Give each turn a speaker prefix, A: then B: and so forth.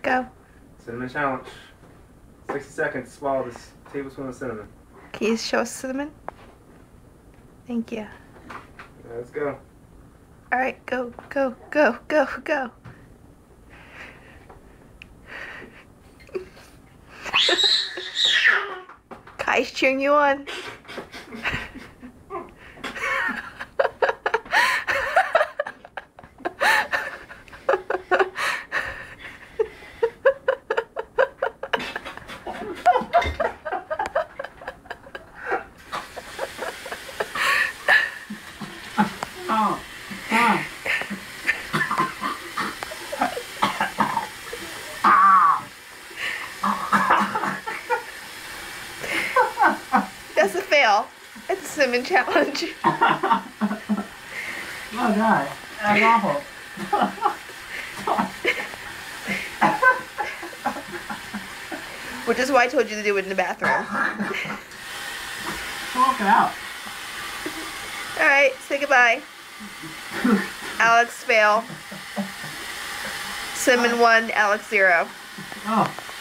A: Go.
B: Cinnamon challenge. 60 seconds. Swallow this tablespoon of cinnamon.
A: Can you show us cinnamon? Thank you.
B: Let's go.
A: All right, go, go, go, go, go. Kai's cheering you on.
C: Oh, God.
A: That's a fail. It's a cinnamon challenge.
C: Oh, God. That's awful.
A: Which is why I told you to do it in the bathroom.
C: Walk it out.
A: Alright, say goodbye. Alex fail. Cinnamon 1, Alex 0.
C: Oh.